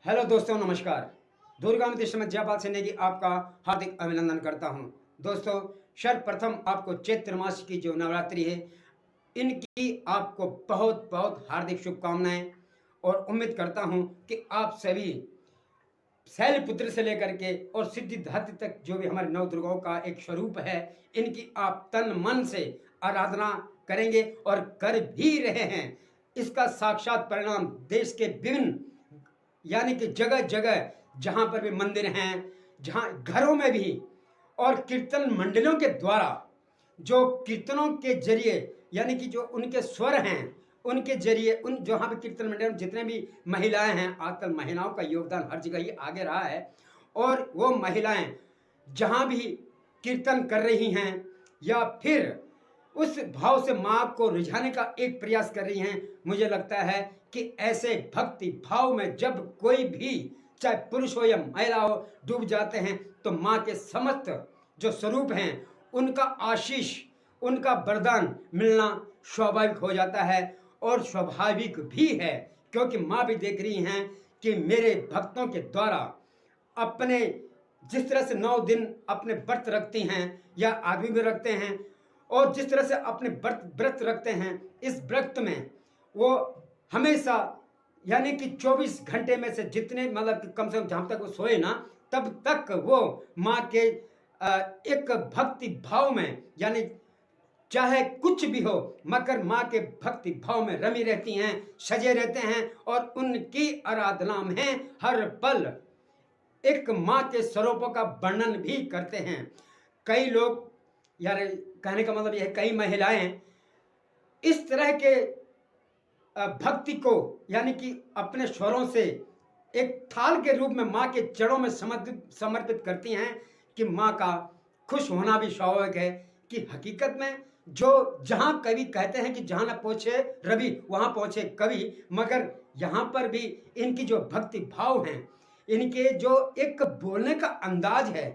Hello दोस्तों, नमस्कार। दुर्गा में जयपाल सेने की आपका हार्दिक अभिनंदन करता हूं। दोस्तों, सर्वप्रथम आपको चैत्र मास की जो नवरात्रि है, इनकी आपको बहुत बहुत हार्दिक शुभकामनाएं और उम्मीद करता हूं कि आप सभी शैलपुत्र से लेकर के और सिद्धिदात्री तक जो भी हमारे नव दुर्गाओं का एक स्वरूप है, इनकी आप तन मन से आराधना करेंगे और कर भी रहे हैं। इसका साक्षात परिणाम देश के विभिन्न यानी कि जगह जगह जहाँ पर भी मंदिर हैं, जहाँ घरों में भी और कीर्तन मंडलियों के द्वारा जो कीर्तनों के जरिए यानी कि जो उनके स्वर हैं, उनके जरिए उन जहाँ पे कीर्तन मंडल में जितने भी महिलाएं हैं, आजकल महिलाओं का योगदान हर जगह ही आगे रहा है, और वो महिलाएं जहाँ भी कीर्तन कर रही हैं या फिर उस भाव से माँ को रिझाने का एक प्रयास कर रही हैं, मुझे लगता है कि ऐसे भक्ति भाव में जब कोई भी चाहे पुरुष हो या महिला हो डूब जाते हैं, तो माँ के समस्त जो स्वरूप हैं उनका आशीष, उनका वरदान मिलना स्वाभाविक हो जाता है। और स्वाभाविक भी है, क्योंकि माँ भी देख रही हैं कि मेरे भक्तों के द्वारा अपने जिस तरह से 9 दिन अपने व्रत रखती हैं या आदमी भी रखते हैं, और जिस तरह से अपने व्रत रखते हैं, इस व्रत में वो हमेशा यानी कि 24 घंटे में से जितने मतलब कम से कम जहाँ तक वो सोए ना, तब तक वो माँ के एक भक्ति भाव में यानी चाहे कुछ भी हो, मगर माँ के भक्ति भाव में रमी रहती हैं, सजे रहते हैं और उनकी आराधना में हर पल एक माँ के स्वरूपों का वर्णन भी करते हैं। कई लोग, यार कहने का मतलब यह है, कई महिलाएं इस तरह के भक्ति को यानी कि अपने स्वरों से एक थाल के रूप में माँ के चरणों में समर्पित करती हैं कि माँ का खुश होना भी स्वाभाविक है। कि हकीकत में जो जहाँ कवि कहते हैं कि जहाँ न पहुँचे रवि वहाँ पहुँचे कवि, मगर यहाँ पर भी इनकी जो भक्ति भाव हैं, इनके जो एक बोलने का अंदाज है,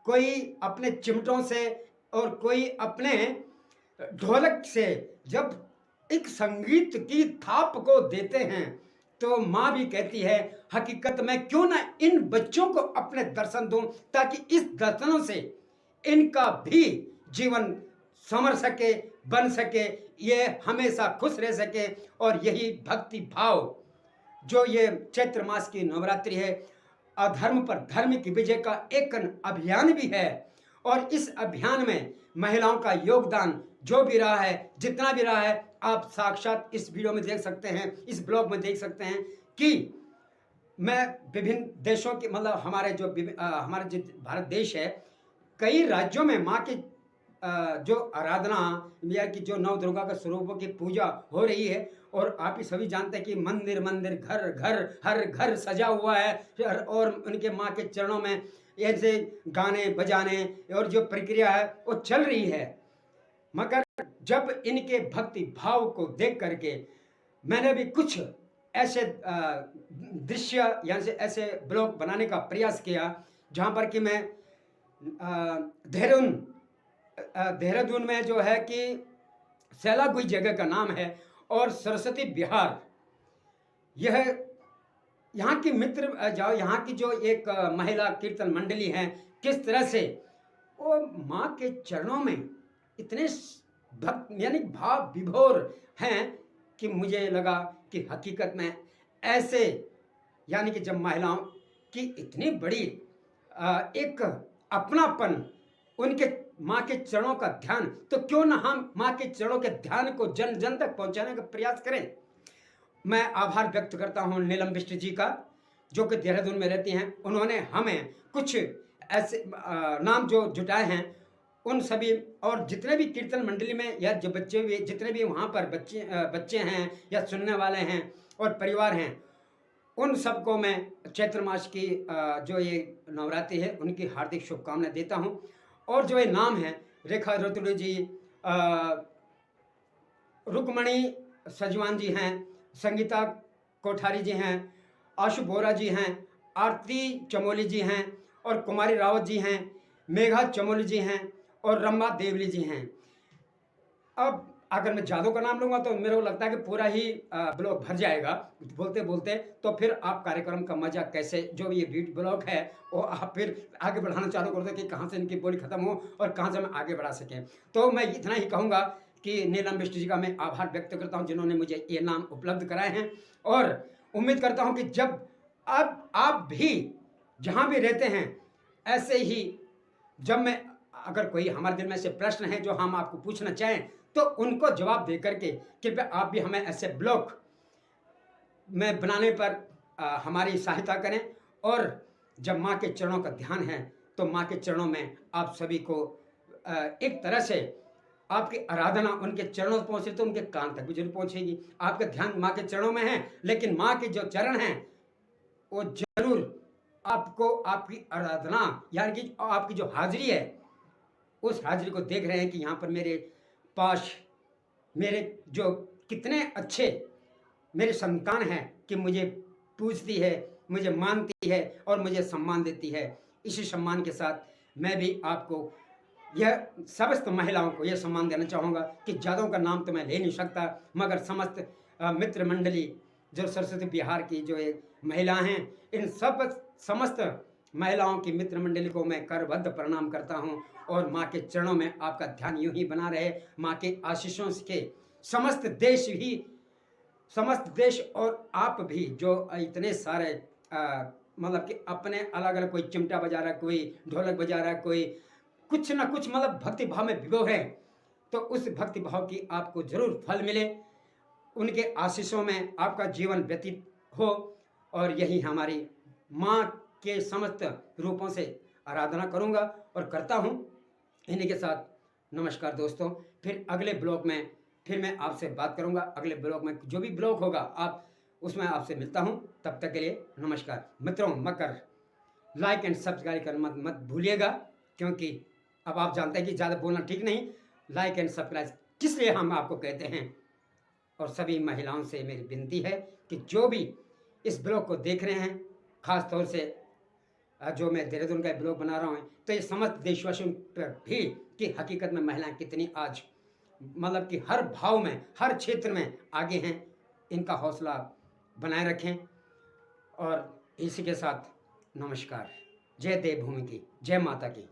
कोई अपने चिमटों से और कोई अपने ढोलक से जब एक संगीत की थाप को देते हैं, तो माँ भी कहती है हकीकत में क्यों ना इन बच्चों को अपने दर्शन दूं, ताकि इस दर्शनों से इनका भी जीवन संवर सके, बन सके, ये हमेशा खुश रह सके। और यही भक्ति भाव जो ये चैत्र मास की नवरात्रि है, अधर्म पर धर्म की विजय का एक अभियान भी है। और इस अभियान में महिलाओं का योगदान जो भी रहा है, जितना भी रहा है, आप साक्षात इस वीडियो में देख सकते हैं, इस ब्लॉग में देख सकते हैं कि मैं विभिन्न देशों के मतलब हमारे जो भारत देश है, कई राज्यों में माँ की जो आराधना या कि जो नव दुर्गा के स्वरूपों की पूजा हो रही है। और आप ही सभी जानते हैं कि मंदिर मंदिर घर घर हर घर सजा हुआ है और उनके माँ के चरणों में ऐसे गाने बजाने और जो प्रक्रिया है वो चल रही है। मगर जब इनके भक्ति भाव को देख करके मैंने भी कुछ ऐसे दृश्य यानी से ऐसे ब्लॉग बनाने का प्रयास किया, जहाँ पर कि मैं देहरादून में जो है कि सैलागुई जगह का नाम है और सरस्वती विहार, यह यहाँ की मित्र जाओ, यहाँ की जो एक महिला कीर्तन मंडली है, किस तरह से वो माँ के चरणों में इतने भक्त यानी भाव विभोर हैं कि मुझे लगा कि हकीकत में ऐसे यानी कि जब महिलाओं की इतनी बड़ी एक अपनापन उनके माँ के चरणों का ध्यान, तो क्यों ना हम माँ के चरणों के ध्यान को जन जन तक पहुंचाने का प्रयास करें। मैं आभार व्यक्त करता हूं नीलम बिष्ट जी का, जो कि देहरादून में रहती हैं। उन्होंने हमें कुछ ऐसे नाम जो जुटाए हैं, उन सभी और जितने भी कीर्तन मंडली में या जो बच्चे भी जितने भी वहाँ पर बच्चे हैं या सुनने वाले हैं और परिवार हैं, उन सबको मैं चैत्र मास की जो ये नवरात्रि है उनकी हार्दिक शुभकामनाएं देता हूं। और जो ये नाम है, रेखा रतुड़ी जी, रुक्मणी सजवान जी हैं, संगीता कोठारी जी हैं, आशु बोरा जी हैं, आरती चमोली जी हैं और कुमारी रावत जी हैं, मेघा चमोली जी हैं और रम्मा देवली जी हैं। अब अगर मैं जादू का नाम लूँगा तो मेरे को लगता है कि पूरा ही ब्लॉग भर जाएगा बोलते बोलते। तो फिर आप कार्यक्रम का मजा कैसे, जो ये वीडियो ब्लॉग है वो आप फिर आगे बढ़ाना चालू कर दो कि कहाँ से इनकी बोली खत्म हो और कहाँ से मैं आगे बढ़ा सकें। तो मैं इतना ही कहूँगा कि नीलम बिष्ट जी का मैं आभार व्यक्त करता हूँ जिन्होंने मुझे ये नाम उपलब्ध कराए हैं। और उम्मीद करता हूँ कि जब अब आप भी जहाँ भी रहते हैं, ऐसे ही जब मैं अगर कोई हमारे दिल में ऐसे प्रश्न हैं जो हम आपको पूछना चाहें, तो उनको जवाब दे करके कृपया आप भी हमें ऐसे ब्लॉग में बनाने पर हमारी सहायता करें। और जब माँ के चरणों का ध्यान है तो माँ के चरणों में आप सभी को एक तरह से आपकी आराधना उनके चरणों तक पहुँचे तो उनके कान तक भी जरूर पहुँचेगी। आपका ध्यान माँ के चरणों में है, लेकिन माँ के जो चरण हैं वो जरूर आपको आपकी आराधना यानी कि आपकी जो हाजिरी है, उस हाजिरी को देख रहे हैं कि यहाँ पर मेरे पास मेरे जो कितने अच्छे मेरे संतान हैं कि मुझे पूजती है, मुझे मानती है और मुझे सम्मान देती है। इसी सम्मान के साथ मैं भी आपको यह समस्त महिलाओं को यह सम्मान देना चाहूँगा कि ज़्यादाओं का नाम तो मैं ले नहीं सकता, मगर समस्त मित्र मंडली जो सरस्वती बिहार की जो एक महिलाएं हैं, इन सब समस्त महिलाओं की मित्र मंडली को मैं करबद्ध प्रणाम करता हूं। और माँ के चरणों में आपका ध्यान यूं ही बना रहे, माँ के आशीषों के समस्त देश और आप भी जो इतने सारे मतलब कि अपने अलग अलग, कोई चिमटा बजा रहा है, कोई ढोलक बजा रहा है, कोई कुछ ना कुछ मतलब भक्ति भाव में भिगो है, तो उस भक्ति भाव की आपको जरूर फल मिले, उनके आशीषों में आपका जीवन व्यतीत हो। और यही हमारी माँ के समस्त रूपों से आराधना करूँगा और करता हूँ। इन्हीं के साथ नमस्कार दोस्तों, फिर अगले ब्लॉग में फिर मैं आपसे बात करूँगा। अगले ब्लॉग में जो भी ब्लॉग होगा आप उसमें आपसे मिलता हूँ। तब तक के लिए नमस्कार मित्रों। मकर लाइक एंड सब्सक्राइब करना मत भूलिएगा, क्योंकि अब आप जानते हैं कि ज़्यादा बोलना ठीक नहीं। लाइक एंड सब्सक्राइब किस लिए हम आपको कहते हैं। और सभी महिलाओं से मेरी विनती है कि जो भी इस ब्लॉग को देख रहे हैं, ख़ास तौर से जो मैं देहरादून का ब्लॉग बना रहा हूँ, तो ये समस्त देशवासियों पर भी कि हकीकत में महिलाएं कितनी आज मतलब कि हर भाव में, हर क्षेत्र में आगे हैं। इनका हौसला बनाए रखें। और इसी के साथ नमस्कार। जय देवभूमि की, जय माता की।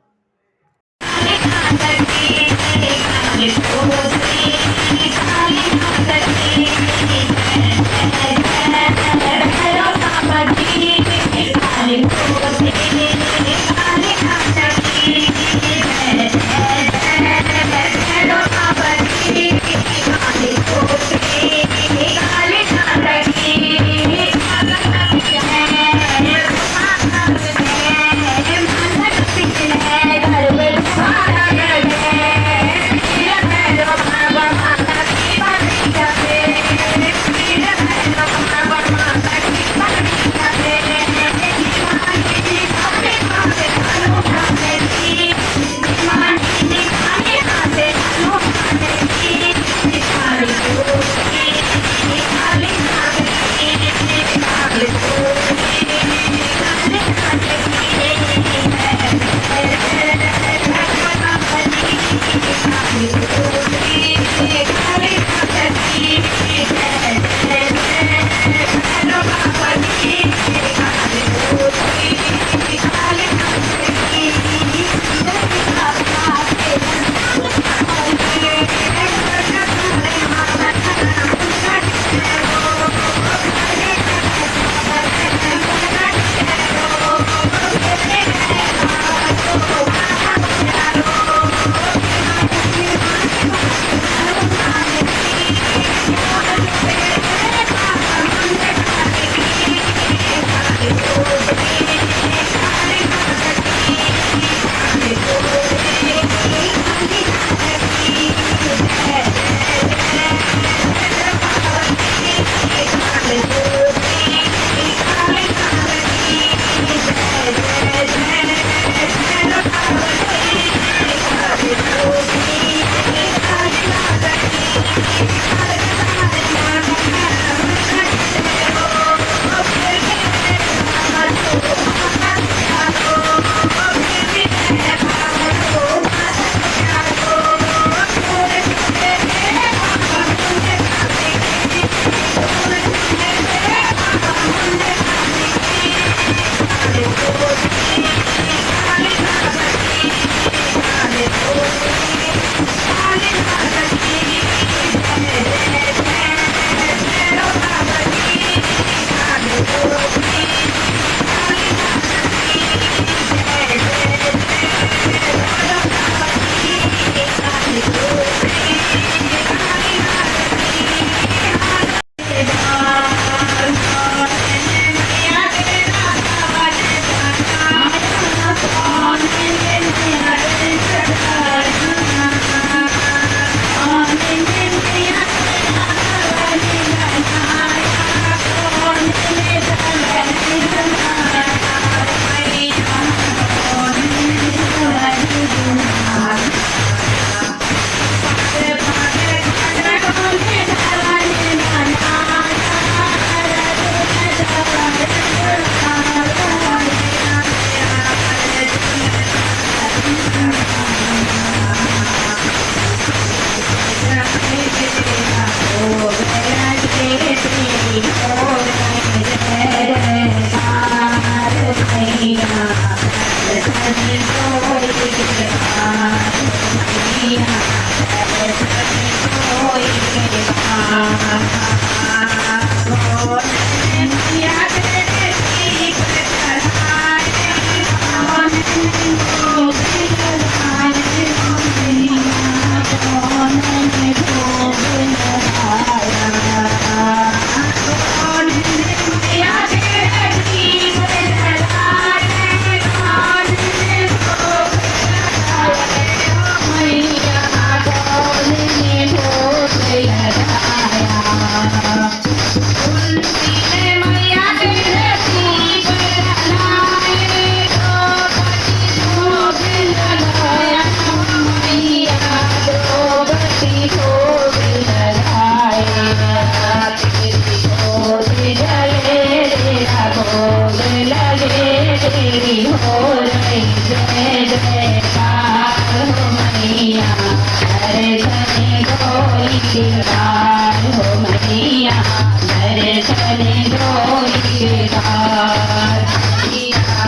दर्शन डोली के पार, मैया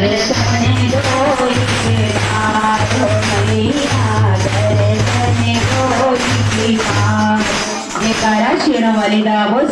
दर्शन डोली के पार, मैया दर्शन डोली के पार। जयकारा शेरों वाली दा बोल।